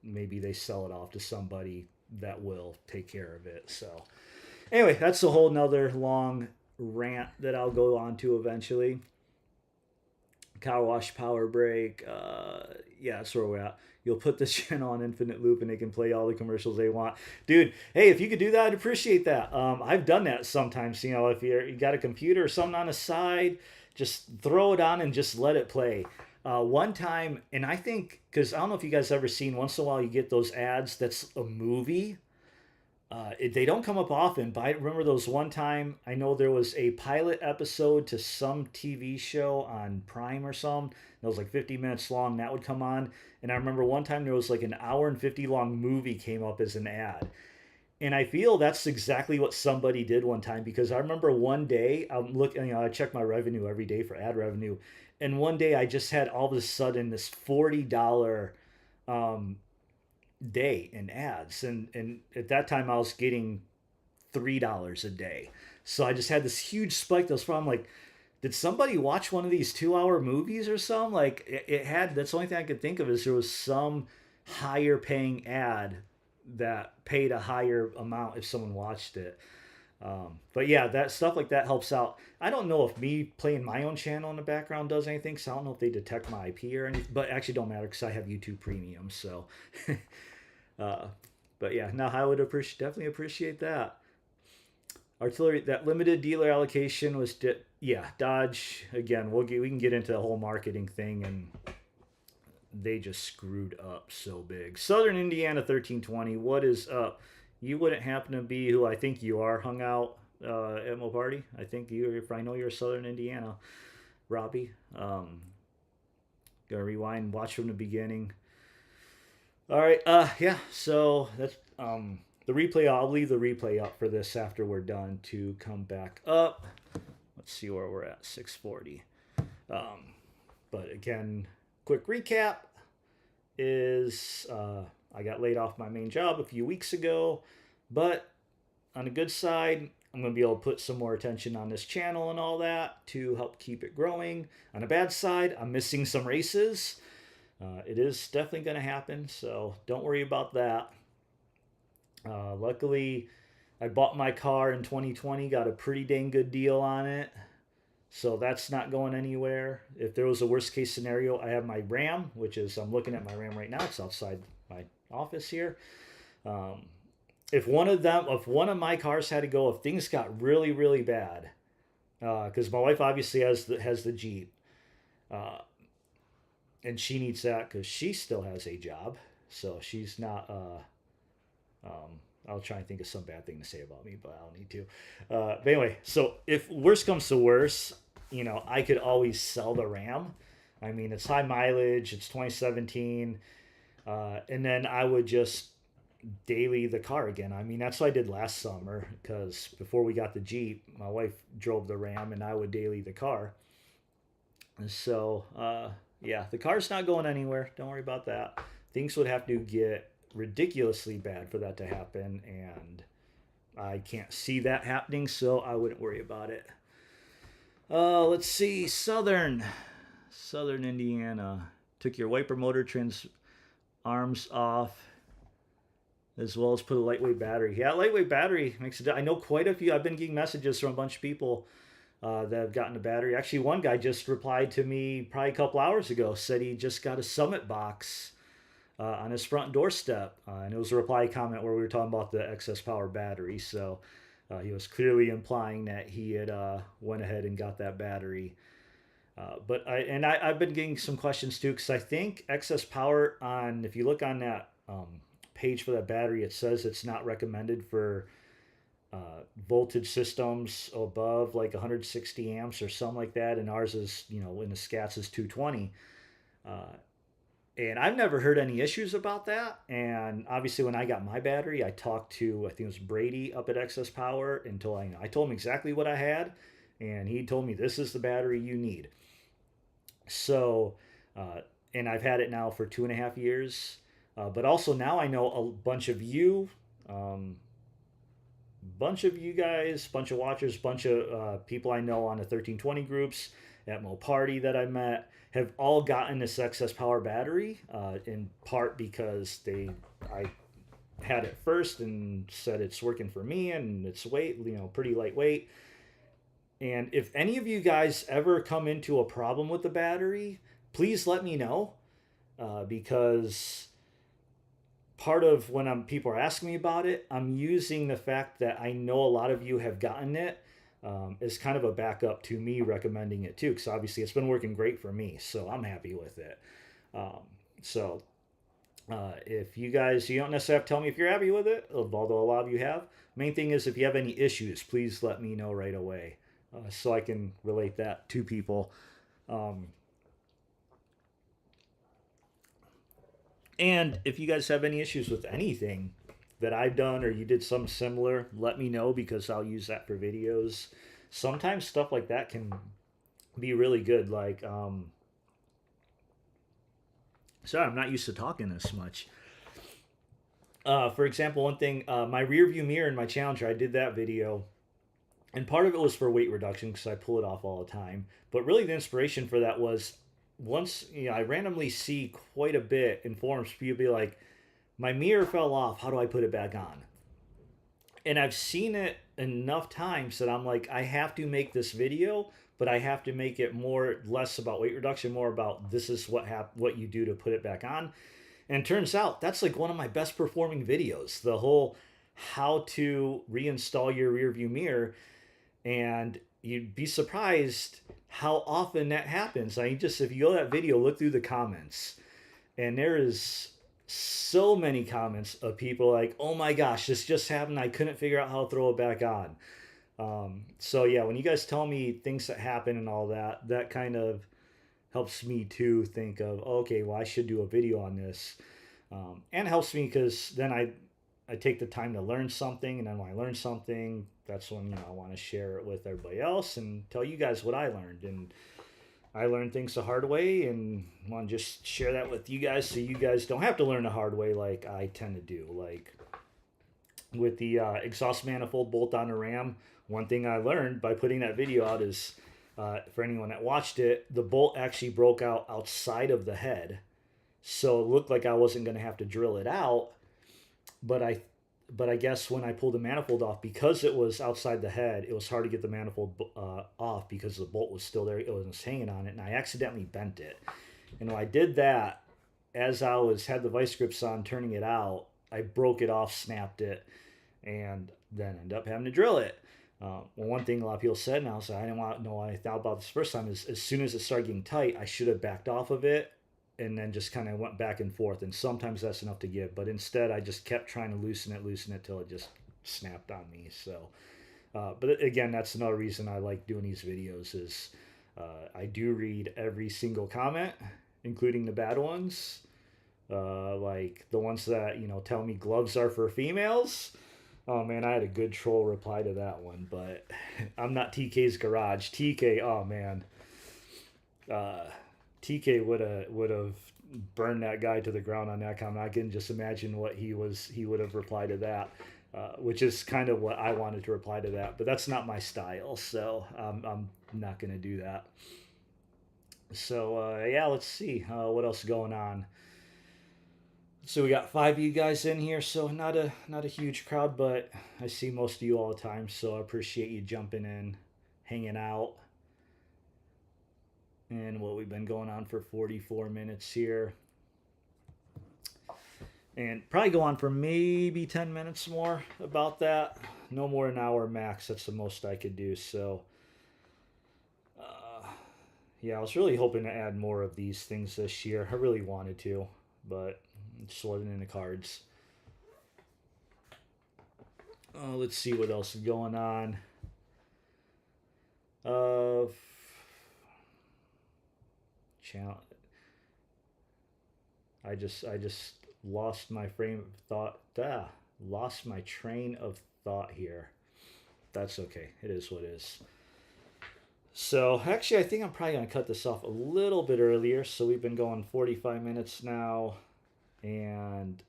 maybe they sell it off to somebody that will take care of it. So anyway, that's a whole nother long rant that I'll go on to eventually. Car wash, power brake. Yeah, that's where we're at. You'll put this channel on infinite loop and they can play all the commercials they want. Dude, hey, if you could do that, I'd appreciate that. I've done that sometimes. You know, if you got a computer or something on the side, just throw it on and just let it play. One time, and I think, because I don't know if you guys ever seen, once in a while you get those ads that's a movie. They don't come up often, but I remember those one time. I know there was a pilot episode to some TV show on Prime or something. That was like 50 minutes long. That would come on, and I remember one time there was like an hour and 50 long movie came up as an ad, and I feel that's exactly what somebody did one time because I remember one day I'm looking. You know, I check my revenue every day for ad revenue, and one day I just had all of a sudden this $40 um, day in ads, and at that time I was getting $3 a day, so I just had this huge spike. That was from like, did somebody watch one of these 2 hour movies or something? Like it had. That's the only thing I could think of is there was some higher paying ad that paid a higher amount if someone watched it. But yeah, that stuff like that helps out. I don't know if me playing my own channel in the background does anything, so I don't know if they detect my IP or anything. But actually, don't matter because I have YouTube Premium. So, uh, but yeah, no, I would definitely appreciate that. Artillery, that limited dealer allocation was yeah, Dodge again. We can get into the whole marketing thing, and they just screwed up so big. Southern Indiana 1320. What is up? You wouldn't happen to be who I think you are hung out at my party. I think you. If I know you're Southern Indiana, Robbie. Gonna rewind and watch from the beginning. All right. Yeah. So that's the replay. I'll leave the replay up for this after we're done to come back up. Let's see where we're at. 640. But again, quick recap is I got laid off my main job a few weeks ago, but on the good side, I'm going to be able to put some more attention on this channel and all that to help keep it growing. On the bad side, I'm missing some races. It is definitely going to happen, so don't worry about that. Luckily, I bought my car in 2020, got a pretty dang good deal on it. So that's not going anywhere. If there was a worst case scenario, I have my Ram, which is, I'm looking at my Ram right now. It's outside my office here. If one of my cars had to go, if things got really, really bad, because my wife obviously has the Jeep, and she needs that because she still has a job, so she's not. I'll try and think of some bad thing to say about me, but I don't need to. But anyway, so if worst comes to worst, you know, I could always sell the Ram. I mean, it's high mileage. It's 2017. And then I would just daily the car again. I mean, that's what I did last summer because before we got the Jeep, my wife drove the Ram and I would daily the car. And so, yeah, the car's not going anywhere. Don't worry about that. Things would have to get ridiculously bad for that to happen, and I can't see that happening, so I wouldn't worry about it. Let's see. Southern Indiana. Took your wiper motor trans arms off, as well as put a lightweight battery. Yeah, lightweight battery makes it. I know quite a few. I've been getting messages from a bunch of people that have gotten a battery. Actually, one guy just replied to me probably a couple hours ago. Said he just got a Summit box on his front doorstep. And it was a reply comment where we were talking about the excess power battery. So he was clearly implying that he had went ahead and got that battery. I've been getting some questions too, because I think excess power on, if you look on that page for that battery, it says it's not recommended for voltage systems above like 160 amps or something like that, and ours is, in the scats is 220. uh, and I've never heard any issues about that. And obviously when I got my battery, I talked to, I think it was Brady up at Excess Power, until I told him exactly what I had, and he told me this is the battery you need. So uh, and I've had it now for 2.5 years. But also now I know a um, bunch of you guys, bunch of watchers, bunch of people I know on the 1320 groups at Mo Party that I met have all gotten this excess power battery, in part because I had it first and said it's working for me, and it's pretty lightweight. And if any of you guys ever come into a problem with the battery, please let me know, because part of when people are asking me about it, I'm using the fact that I know a lot of you have gotten it, as kind of a backup to me recommending it too, because obviously it's been working great for me, so I'm happy with it. Um, so if you don't necessarily have to tell me if you're happy with it, although a lot of you have. Main thing is, if you have any issues, please let me know right away, so I can relate that to people. Um, And if you guys have any issues with anything that I've done, or you did something similar, let me know, because I'll use that for videos. Sometimes stuff like that can be really good. Like, sorry, I'm not used to talking this much. For example, one thing, my rear view mirror in my Challenger, I did that video, and part of it was for weight reduction because I pull it off all the time. But really, the inspiration for that was, once I randomly see quite a bit in forums, people be like, my mirror fell off. How do I put it back on? And I've seen it enough times that I'm like, I have to make this video, but I have to make it less about weight reduction, more about this is what you do to put it back on. And it turns out that's like one of my best performing videos. The whole how to reinstall your rear view mirror, and you'd be surprised how often that happens. I mean, just if you go to that video, look through the comments, and there is so many comments of people like, "Oh my gosh, this just happened. I couldn't figure out how to throw it back on." So yeah, when you guys tell me things that happen and all that, that kind of helps me to think of, okay, well, I should do a video on this, and helps me because then I take the time to learn something, and then when I learn something, that's when I want to share it with everybody else and tell you guys what I learned. And I learned things the hard way, and want to just share that with you guys, so you guys don't have to learn the hard way like I tend to do. Like with the exhaust manifold bolt on the Ram, one thing I learned by putting that video out is, for anyone that watched it, the bolt actually broke out outside of the head, so it looked like I wasn't going to have to drill it out. But I guess when I pulled the manifold off, because it was outside the head, it was hard to get the manifold off because the bolt was still there. It was hanging on it, and I accidentally bent it. And when I did that, as I had the vice grips on turning it out, I broke it off, snapped it, and then ended up having to drill it. Well, one thing a lot of people said, and I didn't want to know what I thought about this first time, is as soon as it started getting tight, I should have backed off of it and then just kind of went back and forth. And sometimes that's enough to give. But instead, I just kept trying to loosen it till it just snapped on me. So, but again, that's another reason I like doing these videos is I do read every single comment, including the bad ones. Like the ones that, tell me gloves are for females. Oh man, I had a good troll reply to that one, but I'm not TK's garage. TK, oh man, uh, TK would have burned that guy to the ground on that comment. I can just imagine what he would have replied to that, which is kind of what I wanted to reply to that, but that's not my style, so I'm not gonna do that. So yeah, let's see what else is going on. So we got 5 of you guys in here, so not a huge crowd, but I see most of you all the time, so I appreciate you jumping in, hanging out. And what we've been going on for 44 minutes here. and probably go on for maybe 10 minutes more about that. No more than an hour max. That's the most I could do. So, uh, yeah, I was really hoping to add more of these things this year. I really wanted to, but it just wasn't in the cards. Let's see what else is going on. Uh, channel. I just lost my frame of thought. Lost my train of thought here. That's okay. It is what it is. So actually, I think I'm probably gonna cut this off a little bit earlier. So we've been going 45 minutes now, and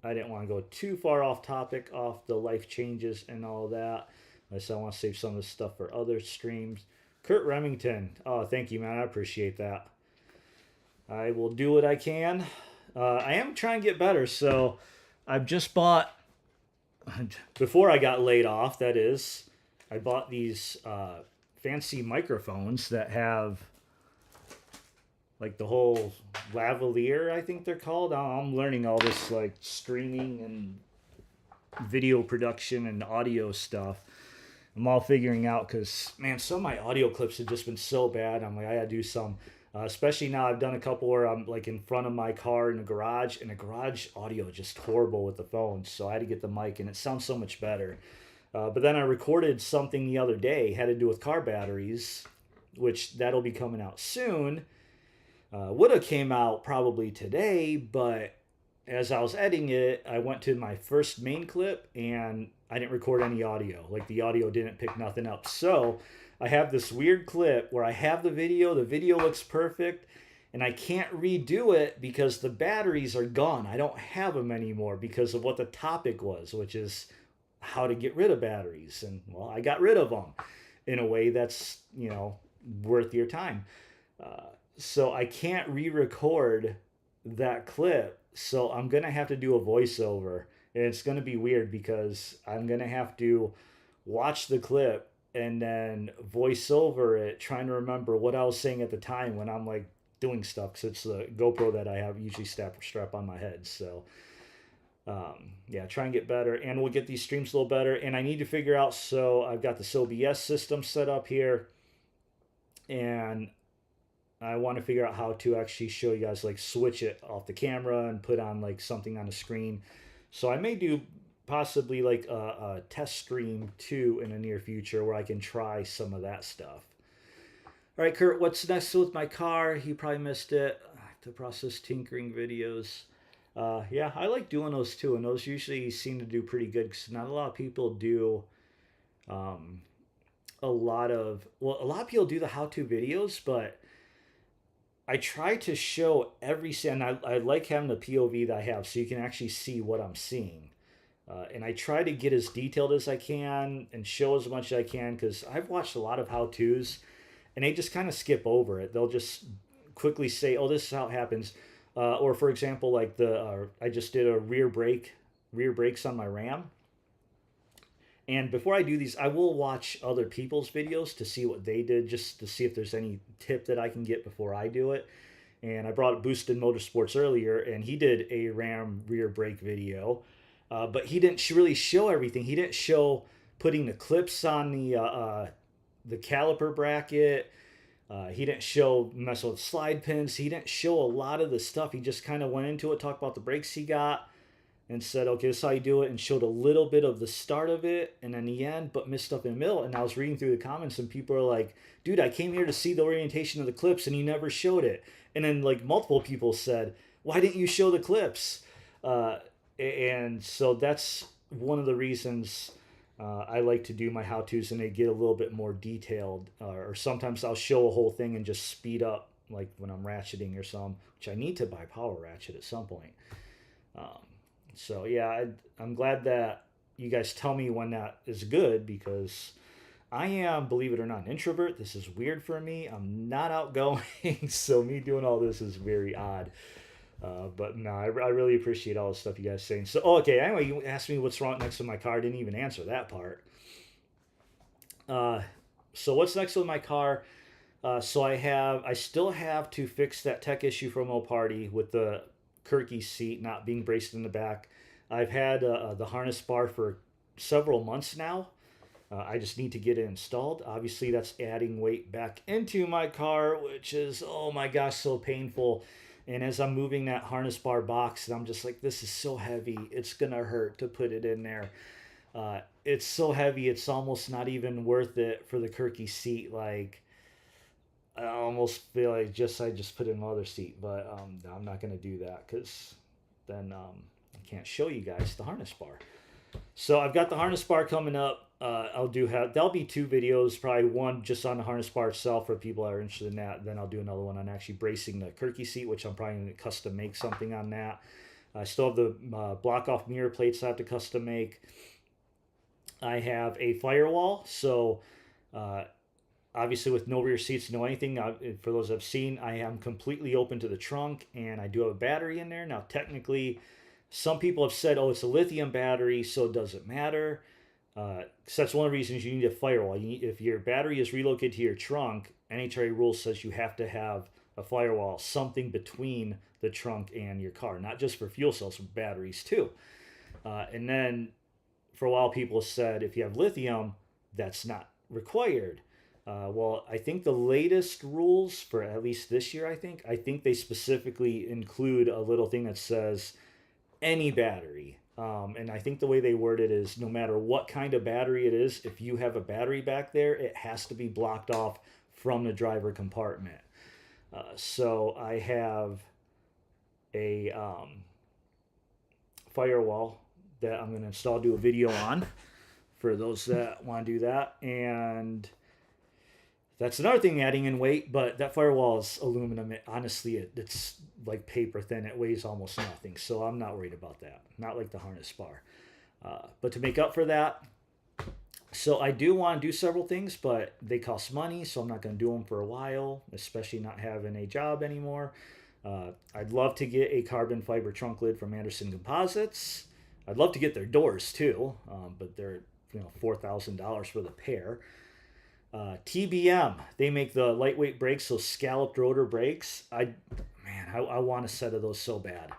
I didn't want to go too far off topic, off the life changes and all that. Unless I want to save some of this stuff for other streams. Kurt Remington. Oh, thank you, man. I appreciate that. I will do what I can. I am trying to get better, so I've just bought, before I got laid off, that is, I bought these fancy microphones that have like the whole lavalier, I think they're called. I'm learning all this like streaming and video production and audio stuff. I'm all figuring out because, man, some of my audio clips have just been so bad. I'm like, I gotta do some. Especially now, I've done a couple where I'm like in front of my car in the garage, and the garage audio is just horrible with the phones. So I had to get the mic, and it sounds so much better. But then I recorded something the other day, had to do with car batteries, which that'll be coming out soon. Would have came out probably today, but as I was editing it, I went to my first main clip and I didn't record any audio. Like the audio didn't pick nothing up. So I have this weird clip where I have the video looks perfect, and I can't redo it because the batteries are gone. I don't have them anymore because of what the topic was, which is how to get rid of batteries. And well, I got rid of them in a way that's, worth your time. So I can't re-record that clip. So I'm going to have to do a voiceover, and it's going to be weird because I'm going to have to watch the clip and then voice over it, trying to remember what I was saying at the time when I'm like doing stuff, because it's the GoPro that I have usually strap on my head. So yeah, try and get better, and we'll get these streams a little better. And I need to figure out, so I've got this OBS system set up here, and I want to figure out how to actually show you guys, like switch it off the camera and put on like something on the screen. So I may do possibly like a test stream too in the near future where I can try some of that stuff. All right, Kurt, what's next with my car? You probably missed it. I have to process tinkering videos. Yeah, I like doing those too, and those usually seem to do pretty good because not a lot of people do a lot of people do the how-to videos, but I try to show and I like having the POV that I have so you can actually see what I'm seeing. And I try to get as detailed as I can and show as much as I can, because I've watched a lot of how-tos and they just kind of skip over it. They'll just quickly say, oh, this is how it happens. Or for example, like I just did a rear brakes on my Ram. And before I do these, I will watch other people's videos to see what they did, just to see if there's any tip that I can get before I do it. And I brought up Boosted Motorsports earlier, and he did a Ram rear brake video, but he didn't really show everything. He didn't show putting the clips on the caliper bracket. He didn't show messing with slide pins. He didn't show a lot of the stuff. He just kind of went into it, talked about the brakes he got, and said, okay, this is how you do it, and showed a little bit of the start of it and then the end, but missed stuff in the middle. And I was reading through the comments, and people are like, dude, I came here to see the orientation of the clips, and you never showed it. And then like multiple people said, why didn't you show the clips? And so that's one of the reasons I like to do my how-tos, and they get a little bit more detailed. Or sometimes I'll show a whole thing and just speed up, like when I'm ratcheting or something, which I need to buy power ratchet at some point. So yeah, I'm glad that you guys tell me when that is good, because I am, believe it or not, an introvert. This is weird for me. I'm not outgoing, so me doing all this is very odd. But no, I really appreciate all the stuff you guys saying. So okay, anyway, you asked me what's wrong next with my car. I didn't even answer that part. So what's next with my car? So I still have to fix that tech issue from Old Party with the Kirky seat not being braced in the back. I've had the harness bar for several months now. I just need to get it installed. Obviously, that's adding weight back into my car, which is, oh my gosh, so painful. And as I'm moving that harness bar box, and I'm just like, this is so heavy. It's going to hurt to put it in there. It's so heavy, it's almost not even worth it for the Kirky seat. Like, I almost feel like I just put in another seat, but I'm not going to do that because then I can't show you guys the harness bar. So I've got the harness bar coming up. There'll be 2 videos, probably one just on the harness bar itself for people that are interested in that. Then I'll do another one on actually bracing the Kirky seat, which I'm probably going to custom make something on that. I still have the block off mirror plates I have to custom make. I have a firewall, so obviously with no rear seats, no anything. For those I've seen, I am completely open to the trunk, and I do have a battery in there. Now, technically, some people have said, oh, it's a lithium battery, so it doesn't matter. So that's one of the reasons you need a firewall. If your battery is relocated to your trunk, NHRA rule says you have to have a firewall, something between the trunk and your car, not just for fuel cells, but batteries too. And then for a while, people said if you have lithium, that's not required. Well, I think the latest rules for at least this year, I think they specifically include a little thing that says any battery. And I think the way they word it is no matter what kind of battery it is, if you have a battery back there, it has to be blocked off from the driver compartment. So I have a firewall that I'm going to install, do a video on for those that want to do that. And that's another thing, adding in weight, but that firewall is aluminum. Honestly, it's like paper thin. It weighs almost nothing, so I'm not worried about that. Not like the harness bar. But to make up for that, so I do want to do several things, but they cost money, so I'm not going to do them for a while, especially not having a job anymore. I'd love to get a carbon fiber trunk lid from Anderson Composites. I'd love to get their doors too, but they're $4,000 for the pair. TBM, they make the lightweight brakes, so scalloped rotor brakes. I want a set of those so bad.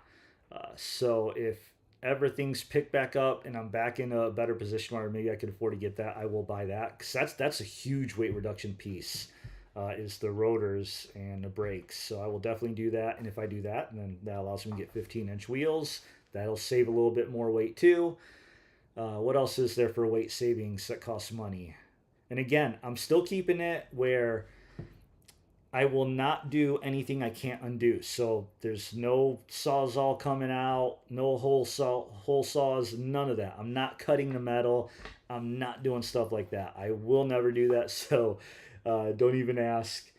So if everything's picked back up and I'm back in a better position where maybe I could afford to get that, I will buy that, because that's a huge weight reduction piece. Is the rotors and the brakes. So I will definitely do that. And if I do that, then that allows me to get 15-inch wheels. That'll save a little bit more weight too. What else is there for weight savings that costs money? And again, I'm still keeping it where I will not do anything I can't undo. So there's no Sawzall coming out, no whole saws, none of that. I'm not cutting the metal. I'm not doing stuff like that. I will never do that. So don't even ask.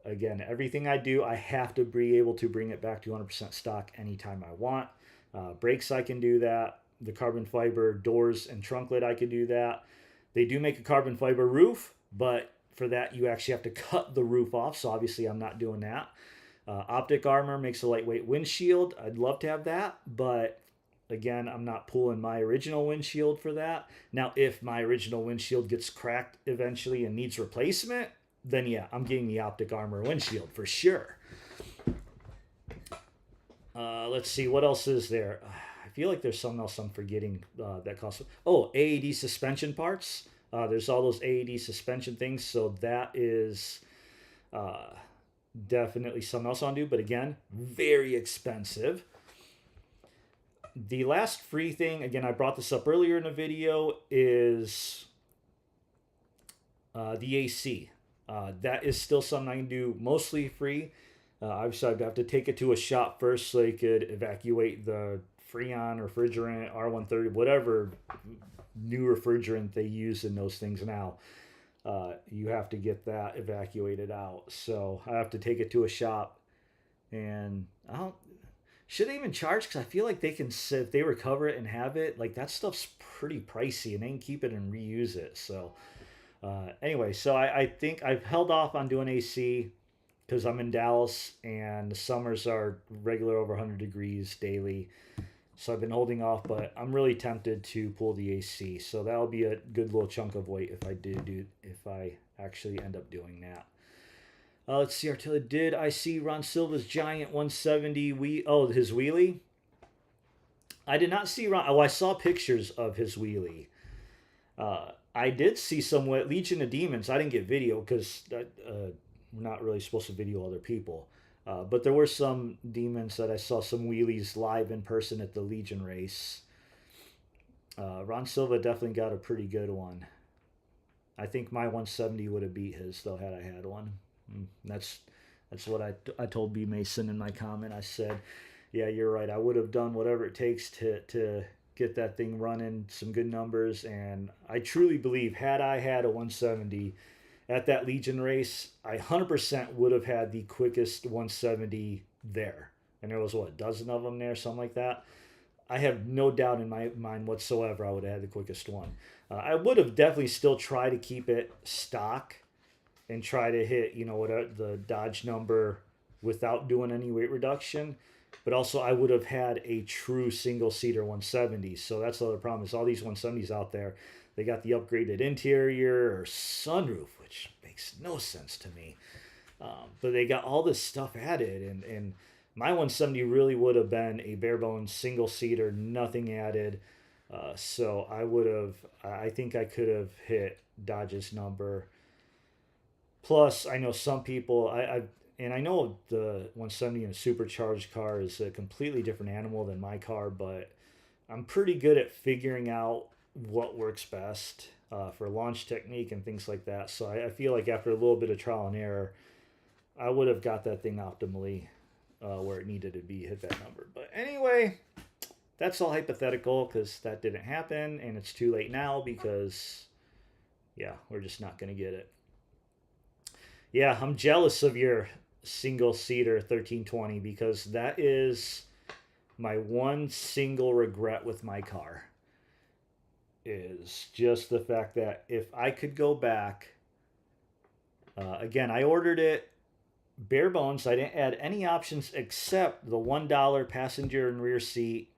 Again, everything I do, I have to be able to bring it back to 100% stock anytime I want. Brakes, I can do that. The carbon fiber doors and trunk lid, I can do that. They do make a carbon fiber roof, but for that, you actually have to cut the roof off. So obviously, I'm not doing that. Optic Armor makes a lightweight windshield. I'd love to have that, but again, I'm not pulling my original windshield for that. Now, if my original windshield gets cracked eventually and needs replacement, then yeah, I'm getting the Optic Armor windshield for sure. Let's see, what else is there? I feel like there's something else I'm forgetting that costs. Oh, AAD suspension parts. There's all those AAD suspension things, so that is definitely something else I'll do. But again, very expensive. The last free thing, again, I brought this up earlier in the video, is the AC. That is still something I can do mostly free. Obviously, I'd have to take it to a shop first so they could evacuate the Freon refrigerant, R130, whatever new refrigerant they use in those things now. You have to get that evacuated out. So I have to take it to a shop, and should they even charge? Because I feel like they can, if they recover it and have it, like that stuff's pretty pricey, and they can keep it and reuse it. So anyway, so I think I've held off on doing AC because I'm in Dallas and the summers are regular over 100 degrees daily. So I've been holding off, but I'm really tempted to pull the AC. So that'll be a good little chunk of weight if I actually end up doing that. Let's see, Artilla. Did I see Ron Silva's giant 170 his wheelie? I did not see Ron. Oh, I saw pictures of his wheelie. I did see some Legion of Demons. I didn't get video because we're not really supposed to video other people. But there were some demons that I saw some wheelies live in person at the Legion race. Ron Silva definitely got a pretty good one. I think my 170 would have beat his though had I had one. That's what I told B Mason in my comment. I said, yeah, you're right. I would have done whatever it takes to get that thing running, some good numbers, and I truly believe had I had a 170 at that Legion race, I 100% would have had the quickest 170 there. And there was what, a dozen of them there, something like that. I have no doubt in my mind whatsoever I would have had the quickest one. I would have definitely still tried to keep it stock and try to hit, the Dodge number without doing any weight reduction. But also, I would have had a true single seater 170. So that's the other problem is all these 170s out there, they got the upgraded interior or sunroof, which makes no sense to me. But they got all this stuff added, and my 170 really would have been a bare bones single seater, nothing added. So I think I could have hit Dodge's number. Plus, I know some people, and I know the 170 in a supercharged car is a completely different animal than my car, but I'm pretty good at figuring out what works best for launch technique and things like that. So I feel like after a little bit of trial and error, I would have got that thing optimally where it needed to be, hit that number. But anyway, that's all hypothetical because that didn't happen, and it's too late now because, yeah, we're just not going to get it. Yeah, I'm jealous of your single seater 1320 because that is my one single regret with my car is just the fact that if I could go back, again, I ordered it bare bones. I didn't add any options except the $1 passenger and rear seat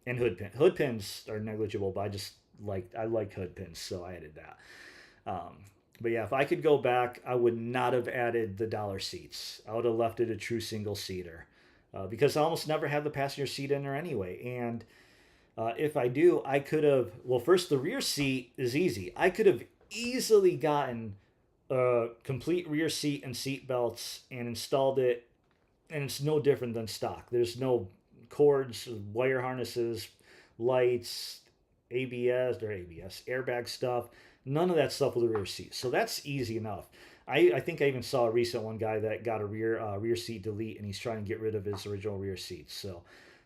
and hood pin. Hood pins are negligible, but I like hood pins, so I added that. But yeah, if I could go back, I would not have added the dollar seats. I would have left it a true single seater because I almost never have the passenger seat in there anyway. And if I do, I could have. Well, first, the rear seat is easy. I could have easily gotten a complete rear seat and seat belts and installed it, and it's no different than stock. There's no cords, wire harnesses, lights, ABS, airbag stuff. None of that stuff with the rear seat. So that's easy enough. I think I even saw a recent one guy that got a rear seat delete and he's trying to get rid of his original rear seat. So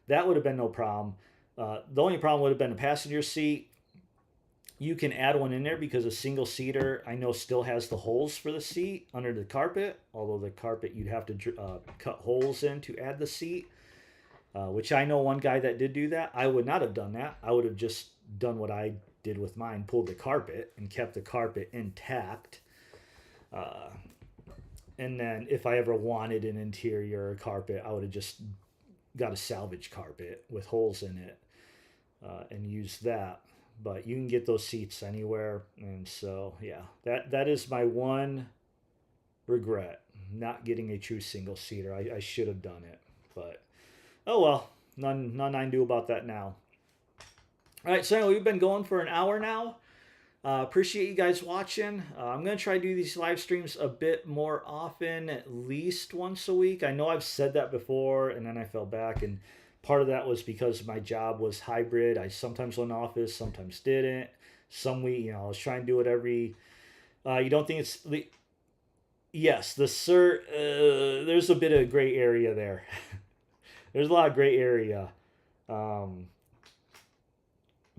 that would have been no problem. The only problem would have been a passenger seat. You can add one in there because a single seater I know still has the holes for the seat under the carpet. Although the carpet you'd have to cut holes in to add the seat. Which I know one guy that did do that. I would not have done that. I would have just done what I did with mine, pulled the carpet and kept the carpet intact. And then if I ever wanted an interior carpet, I would have just got a salvage carpet with holes in it and used that. But you can get those seats anywhere. And so, yeah, that is my one regret, not getting a true single seater. I should have done it. But, oh well, none I can do about that now. All right, so anyway, we've been going for an hour now. Appreciate you guys watching. I'm going to try to do these live streams a bit more often, at least once a week. I know I've said that before, and then I fell back, and part of that was because my job was hybrid. I sometimes went in office, sometimes didn't. Some week, I was trying to do it every... you don't think it's... Yes, there's a bit of gray area there. There's a lot of gray area.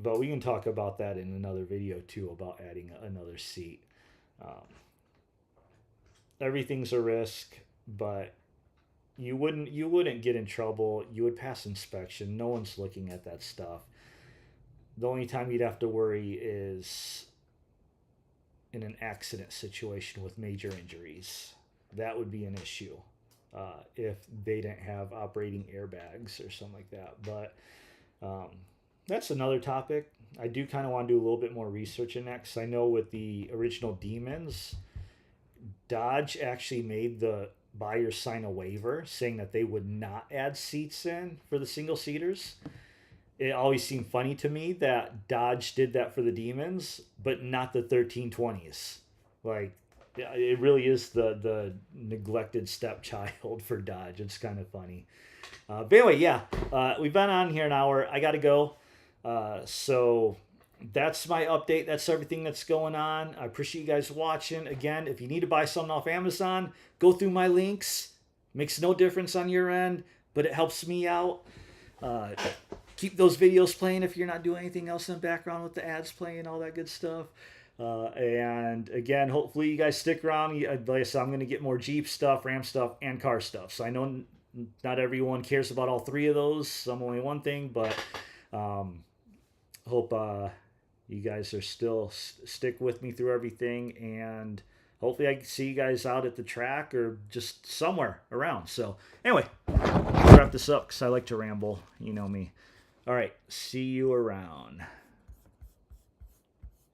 But we can talk about that in another video too, about adding another seat. Everything's a risk, but you wouldn't get in trouble. You would pass inspection. No one's looking at that stuff. The only time you'd have to worry is in an accident situation with major injuries. That would be an issue if they didn't have operating airbags or something like that. But that's another topic. I do kind of want to do a little bit more research in that because I know with the original Demons, Dodge actually made the buyers sign a waiver saying that they would not add seats in for the single seaters. It always seemed funny to me that Dodge did that for the Demons, but not the 1320s. Like, yeah, it really is the neglected stepchild for Dodge. It's kind of funny. But anyway, yeah, we've been on here an hour. I got to go. So that's my update. That's everything that's going on. I appreciate you guys watching. Again, if you need to buy something off Amazon, go through my links. Makes no difference on your end, but it helps me out. Keep those videos playing if you're not doing anything else in the background with the ads playing, all that good stuff. And again, hopefully you guys stick around. Like I said, I'm going to get more Jeep stuff, Ram stuff, and car stuff. So I know not everyone cares about all three of those. Some only one thing, but hope you guys are still stick with me through everything. And hopefully I can see you guys out at the track or just somewhere around. So anyway, let's wrap this up because I like to ramble. You know me. All right, see you around.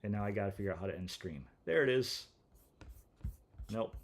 And now I got to figure out how to end stream. There it is. Nope.